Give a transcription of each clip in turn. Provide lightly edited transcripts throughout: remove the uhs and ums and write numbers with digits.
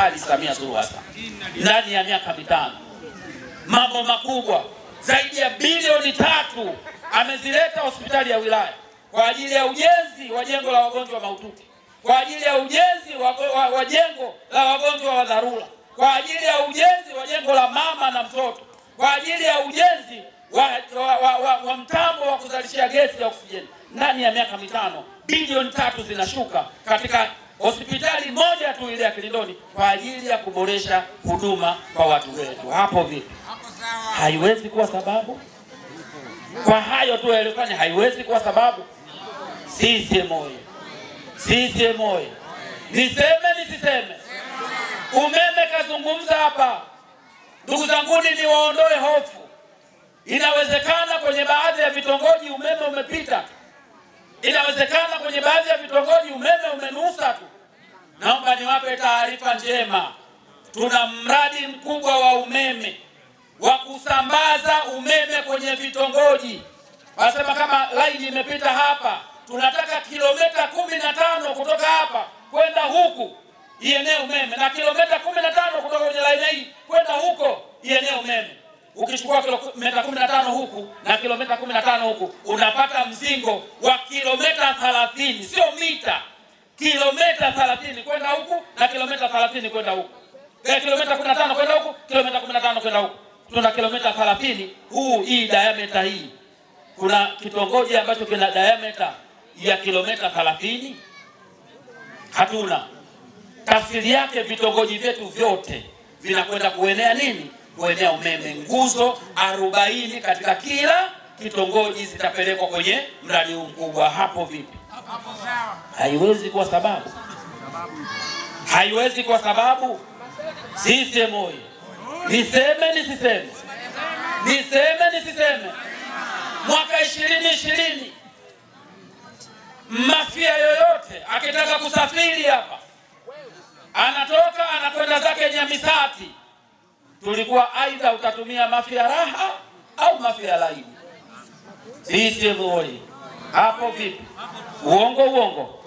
Daktari Samia Suluhu Hassan ndani ya miaka mitano. Mambo makubwa zaidi ya bilioni 3 amezileta hospitali ya wilaya kwa ajili ya ujenzi wa jengo la wagonjwa mahututi, kwa ajili ya ujenzi wa jengo la wagonjwa wa dharura, kwa ajili ya ujenzi wa jengo la mama na mtoto, kwa ajili ya ujenzi wa mtambo wa kuzalishia gesi ya oksijeni. Ndani ya miaka mitano bilioni 3 zinashuka katika hospitali moja tu ile ya Kinondoni kwa ajili ya kuboresha huduma kwa watu wetu. Hapo vipi? Haiwezi kuwa sababu. Kwa hayo tu yalifanya, haiwezi kuwa sababu. CCM oyee! CCM oyee! Niseme nisiseme? Umeme kazungumza hapa. Ndugu zanguni, ni waondoe hofu. Inawezekana kwenye baadhi ya vitongoji umeme umepita. Inawezekana kwenye baadhi ya vitongoji umeme umenusa tu. Naomba niwape taarifa njema. Tuna mradi mkubwa wa umeme wa kusambaza umeme kwenye vitongoji. Wasema kama line imepita hapa, tunataka kilomita 15 kutoka hapa kwenda huku ienee umeme, na kilomita 15 kutoka kwenye line hii kwenda huko ienee umeme. Ukichukua kilomita 15 huku na kilomita 15 huku, unapata mzingo wa kilomita 30, sio mita. Kilomita 30 kwenda huku na kilomita 30 kwenda huku. Kilomita 15 kwenda huku, kilomita 15 kwenda huku. Tuna kilomita 30 hii diameter hii. Kuna kitongoji ambacho kina diameter ya kilomita 30? Hatuna. Tafsiri yake vitongoji vyetu vyote vinakwenda kuenea nini? Kuenea umeme. Nguzo 40 katika kila kitongoji zitapelekwa kwenye mradi huu mkubwa. Hapo vipi? Hapo sawa. Haiwezi kuwa sababu. Haiwezi kuwa sababu. CCM oyee! Niseme nisiseme? Niseme nisiseme? Mwaka 2020 mafia yoyote akitaka kusafiri hapa anatoka anakwenda zake Nyamisati, tulikuwa aidha utatumia mafia raha au mafia laini. CCM oyee! Hapo vipi? Uongo.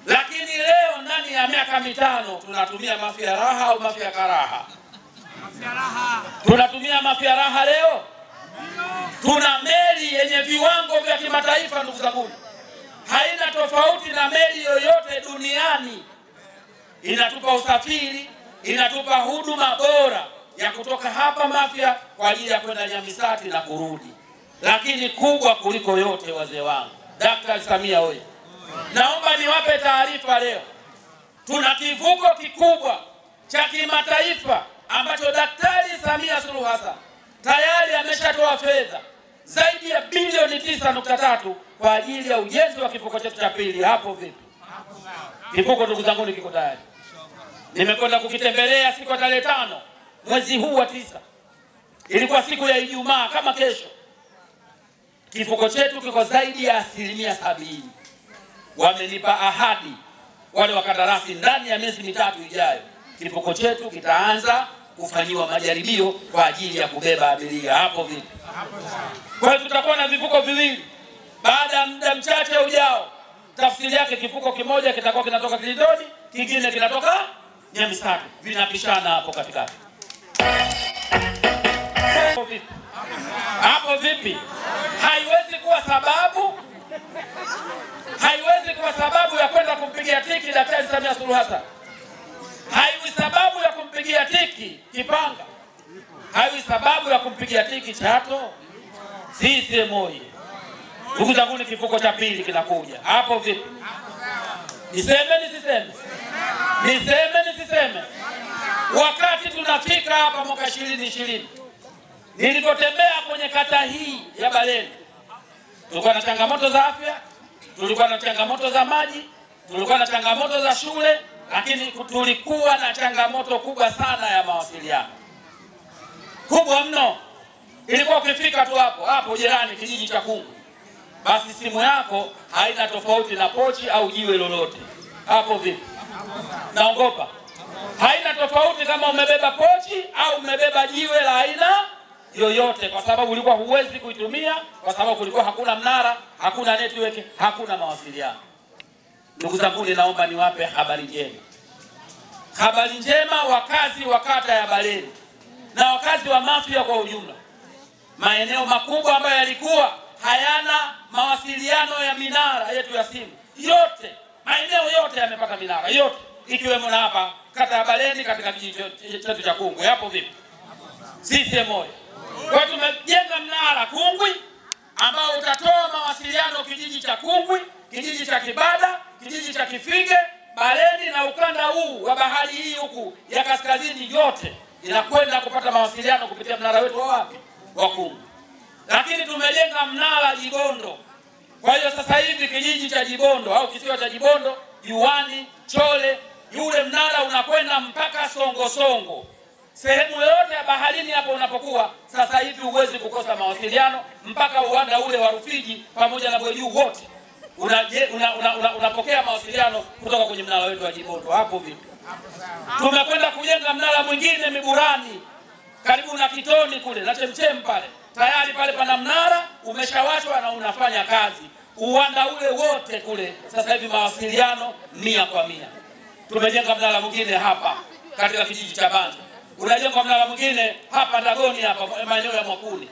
Lakini leo ndani ya miaka mitano tunatumia mafia raha au mafia karaha? Tunatumia mafia raha leo. Tuna meli yenye viwango vya kimataifa, ndugu zangu. Haina tofauti na meli yoyote duniani. Inatupa usafiri, inatupa huduma bora ya kutoka hapa Mafia kwa ajili ya kwenda Nyamisati na kurudi. Lakini kubwa kuliko yote, wazee wangu, Daktari Samia oyee! Naomba niwape taarifa leo. Tuna kivuko kikubwa cha kimataifa ambacho Daktari Samia Suluhu Hassan tayari ameshatoa fedha zaidi ya bilioni 9.3 kwa ajili ya ujenzi wa kivuko chetu cha pili. Hapo vipi? Kivuko, ndugu zangu, kiko tayari. Nimekwenda kukitembelea siku ya tarehe 5 mwezi huu wa 9. Ilikuwa siku ya Ijumaa kama kesho. Kivuko chetu kiko zaidi ya 70%. Wamenipa ahadi wale wakandarasi, ndani ya miezi 3 ijayo kivuko chetu kitaanza kufanyiwa majaribio kwa ajili ya kubeba abiria. Hapo vipi? Kwa hiyo tutakuwa na vivuko viwili baada ya muda mchache ujao. Tafsiri yake kivuko kimoja kitakuwa kinatoka Kinondoni, kingine kinatoka Nyamisati, vinapishana hapo katikati. Hapo vipi? Haiwezi kuwa sababu. Haiwezi kuwa sababu ya kwenda kumpigia tiki Daktari Samia Suluhu Hassan. Haiwi sababu ya kumpigia tiki Kipanga. Haiwi sababu ya kumpigia tiki Chato. CCM oyee! Ndugu zangu, ni kivuko cha pili kinakuja. Hapo vipi? Niseme nisiseme? Niseme nisiseme? Wakati tunafika hapa mwaka 2020, nilipotembea kwenye kata hii ya Baleni, tulikuwa na changamoto za afya, tulikuwa na changamoto za maji, tulikuwa na changamoto za shule, lakini tulikuwa na changamoto kubwa sana ya mawasiliano. Kubwa mno. Ilikuwa ukifika tu hapo jirani kijiji cha Kungu, basi simu yako haina tofauti na pochi au jiwe lolote. Hapo vipi? Naogopa. Haina tofauti kama umebeba pochi au umebeba jiwe la aina yoyote, kwa sababu ulikuwa huwezi kuitumia, kwa sababu kulikuwa hakuna mnara, hakuna network, hakuna mawasiliano. Ndugu zangu, naomba niwape habari njema. Habari njema wakazi wa kata ya Baleni na wakazi wa Mafia kwa ujumla, maeneo makubwa ambayo yalikuwa hayana mawasiliano ya minara yetu ya simu, yote maeneo yote yamepata minara yote, ikiwemo na hapa kata ya Baleni katika kijiji chetu cha Kungwi. Hapo vipi? CCM moja. Kwa tumejenga mnara Kungwi ambao utatoa mawasiliano kijiji cha Kungwi, kijiji cha Kibada, kijiji cha Kifige, Baleni na ukanda huu wa bahari hii huku ya kaskazini, yote inakwenda kupata mawasiliano kupitia mnara wetu wa wapi? Wa Kungwi. Lakini tumejenga mnara Jibondo. Kwa hiyo sasa hivi kijiji cha Jibondo au kisiwa cha Jibondo, Juwani, Chole, yule mnara unakwenda mpaka Songo. Sehemu yote ya baharini hapo unapokuwa sasa hivi huwezi kukosa mawasiliano, mpaka uwanda ule wa Rufiji pamoja na Bwejuu wote unapokea mawasiliano kutoka kwenye mnara wetu wa Jibondo. Hapo vipi? Tumekwenda kujenga mnara mwingine Miburani karibu na Kitoni kule na Chemchem pale. Tayari pale pana mnara umeshawashwa na unafanya kazi. Uwanda ule wote kule sasa hivi mawasiliano 100%. Tumejenga mnara mwingine hapa katika kijiji cha Banja. Unajenga mnara mwingine hapa Ndagoni hapa maeneo ya Mwakuni.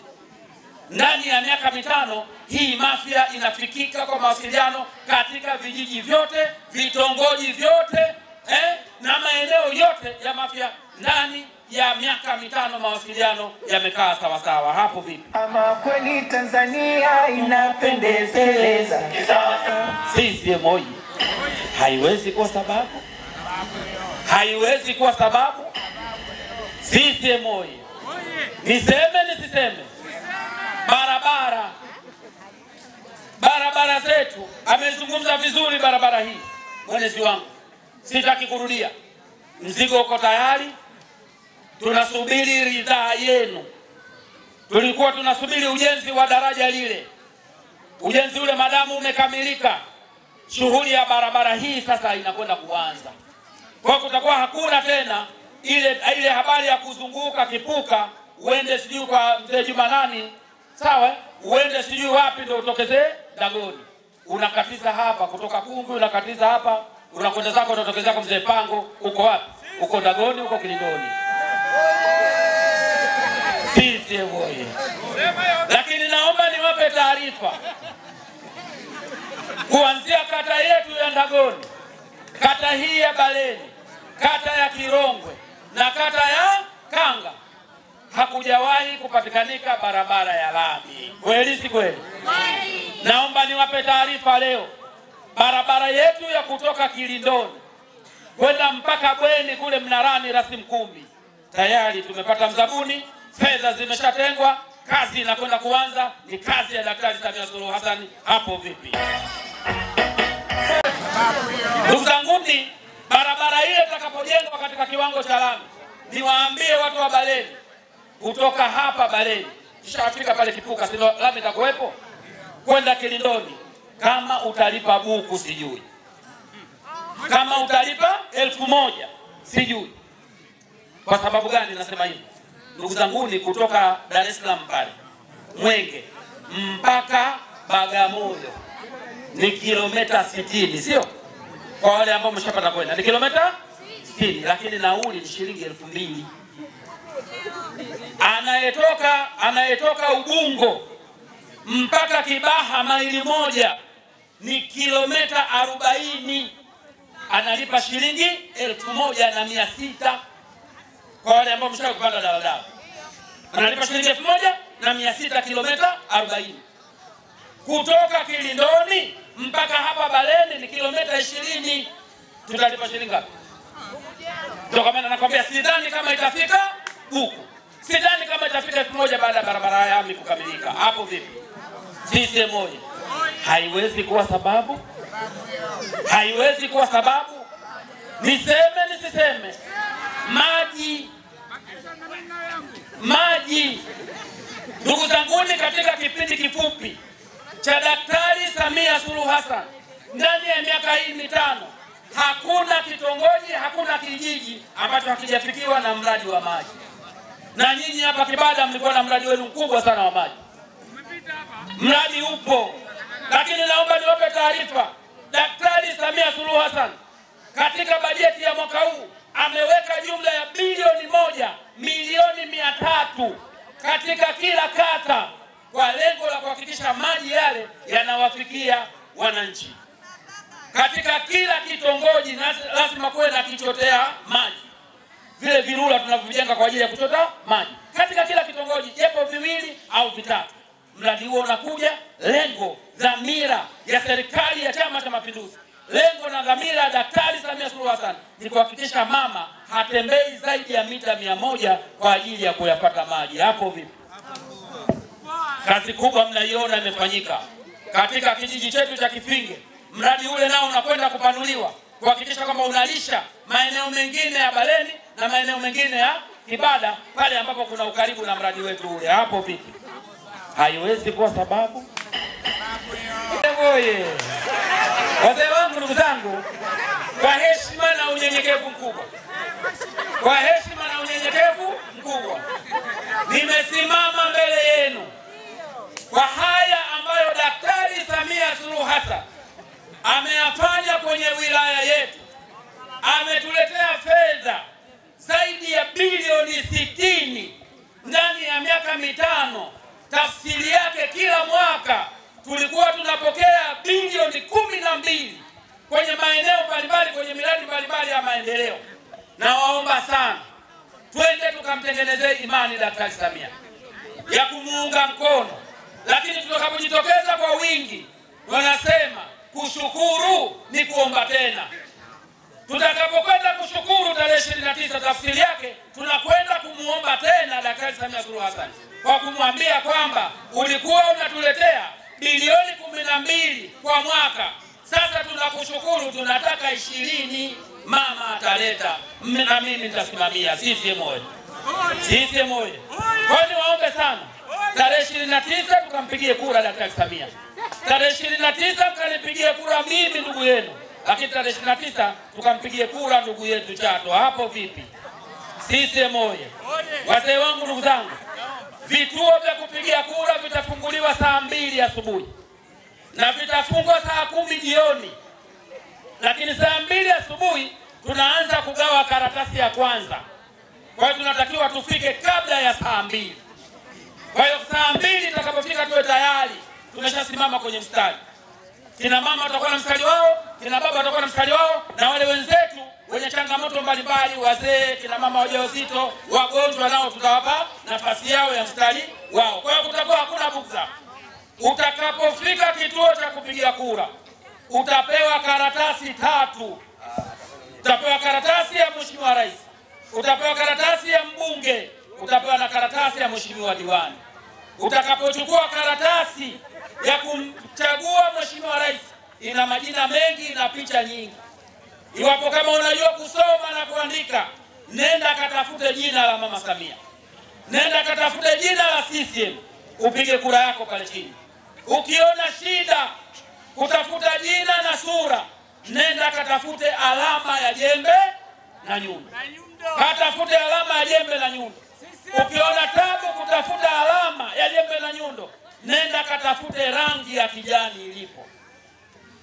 Ndani ya miaka 5 hii Mafia inafikika kwa mawasiliano katika vijiji vyote, vitongoji vyote, na maeneo yote ya Mafia. Ndani ya miaka 5 mawasiliano yamekaa sawa sawa. Hapo vipi? Ama kweli Tanzania inapendezeleza. CCM moja. Haiwezi kuwa sababu. Haiwezi kuwa sababu. CCM moja. Niseme nisiseme? Barabara zetu, amezungumza vizuri barabara hii mwenezi wangu, sitaki kurudia. Mzigo uko tayari, tunasubiri ridhaa yenu. Tulikuwa tunasubiri ujenzi wa daraja lile, ujenzi ule madamu umekamilika, shughuli ya barabara hii sasa inakwenda kuanza. Kwa kutakuwa hakuna tena ile habari ya kuzunguka Kipuka uende sijui kwa mzee Juma nani, sawa, uende sijui wapi ndio utokezee Dagoni. Unakatiza hapa kutoka Kungwi, unakatiza hapa, unakwenda zako unatokezea kwa mzee Pango. Uko wapi? Uko Dagoni, uko Kilindoni. Sisi boye. Lakini naomba niwape taarifa. Kuanzia kata yetu ya Ndagoni, kata hii ya Baleni, kata ya Kirongwe na kata ya Kanga, hakujawahi kupatikanika barabara ya lami. Kweli si kweli? Naomba niwape taarifa leo. Barabara yetu ya kutoka Kilindoni kwenda mpaka Bweni kule Mnarani Rasimkumbi, tayari tumepata mzabuni, fedha zimeshatengwa, kazi inakwenda kuanza. Ni kazi ya Daktari Samia Suluhu Hassan. Hapo vipi? Ndugu zangu, barabara ile itakapojengwa katika kiwango cha lami, niwaambie watu wa Baleni, kutoka hapa Baleni kisha afika pale Kipuka, sio lami itakuwepo kwenda Kilindoni. Kama utalipa buku sijui, kama utalipa 1000 sijui. Kwa sababu gani nasema hivi? Ndugu zangu, ni kutoka Dar es Salaam pale Mwenge mpaka Bagamoyo ni kilomita 60, sio? Kwa wale ambao mshapata kwenda ni kilomita 60, lakini nauli ni shilingi 2000. Anayetoka Ubungo mpaka Kibaha maili 1 ni kilomita 40, analipa shilingi 1600. Kwa wale ambao mshakupanda daladala analipa shilingi 1600 kilomita 40. Kutoka Kilindoni mpaka hapa Baleni ni kilomita 20. Tutalipa shilingi ngapi? Ndio kama nakwambia, sidhani kama itafika buku. Sidhani kama itafika 1000 baada ya barabara ya lami kukamilika. Hapo vipi? CCM moja. Haiwezi kuwa sababu. Haiwezi kuwa sababu. Niseme nisiseme? Maji. Ndugu zangu, katika kipindi kifupi cha Daktari Samia Suluhu Hassan, ndani ya miaka hii 5, hakuna kitongoji, hakuna kijiji ambacho hakijafikiwa na mradi wa maji. Na nyinyi hapa Kibada mlikuwa na mradi wenu mkubwa sana wa maji. Mradi upo. Lakini naomba niwape taarifa, Daktari Samia Suluhu Hassan katika bajeti ya mwaka huu ameweka jumla ya bilioni 1,300,000 katika kila kata kwa lengo la kuhakikisha maji yale yanawafikia wananchi. Katika kila kitongoji lazima kuwe na kichotea maji, vile virula tunavyojenga kwa ajili ya kuchota maji. Katika kila kitongoji jepo viwili au vitatu. Mradi huo unakuja, lengo dhamira ya serikali ya Chama cha Mapinduzi, lengo na dhamira ya Daktari Samia Suluhu Hassan ni kuhakikisha mama hatembei zaidi ya mita 100 kwa ajili ya kuyapata maji. Hapo vipi? Kazi kubwa mnaiona imefanyika katika kijiji chetu cha Kifinge. Mradi ule nao unakwenda kupanuliwa kuhakikisha kwamba unalisha maeneo mengine ya Baleni na maeneo mengine ya Kibada pale ambapo kuna ukaribu na mradi wetu ule. Hapo vipi? Haiwezi kuwa sababu. Wazee wangu, ndugu zangu, kwa heshima na unyenyekevu mkubwa, nimesimama mbele yenu kwa haya ambayo Daktari Samia Suluhu Hassan ameyafanya kwenye wilaya yetu. Ametuletea fedha zaidi ya bilioni 60 ndani ya miaka mitano. Tafsiri yake kila mwaka tulikuwa tunapokea bilioni 12 kwenye maeneo mbalimbali, kwenye miradi mbalimbali ya maendeleo. Na waomba sana twende tukamtengenezee imani Daktari Samia ya kumuunga mkono, lakini tutakapojitokeza kwa wingi, wanasema kushukuru ni kuomba tena. Tutakapokwenda kushukuru tarehe 29, tafsiri yake tunakwenda kumuomba tena Daktari Samia Suluhu Hassan kwa kumwambia kwamba ulikuwa unatuletea bilioni 12 kwa mwaka, sasa tunakushukuru, tunataka 20 mama ataleta na mimi nitasimamia. CCM oyee! CCM oyee! Kwa hiyo waombe sana tarehe 29 tukampigie kura Daktari Samia. Tarehe 29 mkanipigie kura mimi ndugu yenu, lakini tarehe 29 tukampigie kura ndugu yetu Chato. Hapo vipi? CCM oyee! Wazee wangu, ndugu zangu, vituo vya kupigia kura vitafunguliwa saa 2 asubuhi na vitafungwa saa 10 jioni. Lakini saa 2 asubuhi tunaanza kugawa karatasi ya kwanza. Kwa hiyo tunatakiwa tufike kabla ya saa 2. Kwa hiyo saa 2 tutakapofika tuwe tayari tumeshasimama kwenye mstari. Kina mama watakuwa na mstari wao, kina baba watakuwa na mstari wao, na wale wenzetu wenye changamoto mbalimbali, wazee, kina mama wajawazito, wagonjwa, nao tutawapa nafasi yao ya mstari wao. Kwa hiyo kutakuwa hakuna bugdha. Utakapofika kituo cha kupigia kura, utapewa karatasi 3. Utapewa karatasi ya Mheshimiwa Rais, utapewa karatasi ya mbunge, utapewa na karatasi ya Mheshimiwa diwani. Utakapochukua karatasi ya kumchagua Mheshimiwa Rais, ina majina mengi na picha nyingi. Iwapo kama unajua kusoma na kuandika, nenda katafute jina la Mama Samia, nenda katafute jina la CCM, upige kura yako pale chini. Ukiona shida kutafuta jina na sura, nenda katafute alama ya jembe na nyundo. Katafute alama ya jembe na nyundo. Ukiona tabu kutafuta alama ya jembe na nyundo, nenda katafute rangi ya kijani ilipo.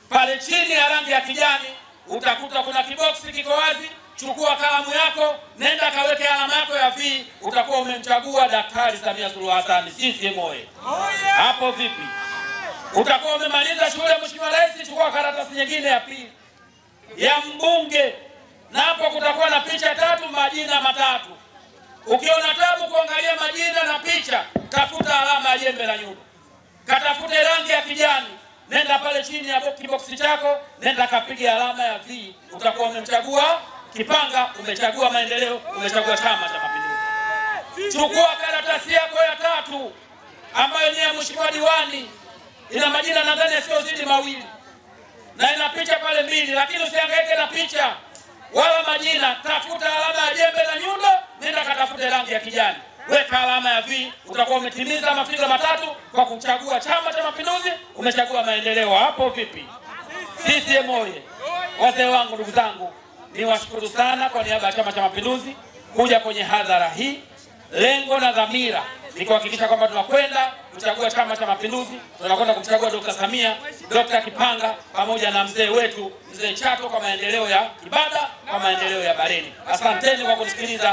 Pale chini ya rangi ya kijani utakuta kuna kiboksi kiko wazi. Chukua kalamu yako, nenda kaweke alama yako ya V, utakuwa umemchagua Daktari Samia Suluhu Hassan. CCM oyee! Hapo vipi? Utakuwa umemaliza shule Mheshimiwa Rais, chukua karatasi nyingine ya pili ya mbunge, na hapo kutakuwa na picha 3, majina 3. Ukiona tabu kuangalia majina na picha, tafuta alama ya jembe na nyundo. Katafute rangi ya kijani, nenda pale chini ya kiboksi chako, nenda kapige alama ya V, utakuwa umemchagua Kipanga, umechagua maendeleo, umechagua Chama cha Mapinduzi. Chukua karatasi yako ya 3 ambayo ni ya Mheshimiwa diwani, ina majina nadhani yasiyozidi 2 na ina picha pale 2, lakini usihangaike na picha wala majina. Tafuta alama ya jembe na nyundo, nenda katafute rangi ya kijani, weka alama ya V, utakuwa umetimiza mafigo 3 kwa kuchagua Chama cha Mapinduzi, umechagua maendeleo. Hapo vipi? CCM oyee! Wazee wangu, ndugu zangu, niwashukuru sana kwa niaba ya Chama cha Mapinduzi kuja kwenye hadhara hii. Lengo na dhamira ni kuhakikisha kwamba tunakwenda kuchagua Chama cha Mapinduzi, tunakwenda kumchagua Dr. Samia Dr. Kipanga pamoja na mzee wetu mzee Chato kwa maendeleo ya Kibada, kwa maendeleo ya Bareni. Asanteni kwa kusikiliza.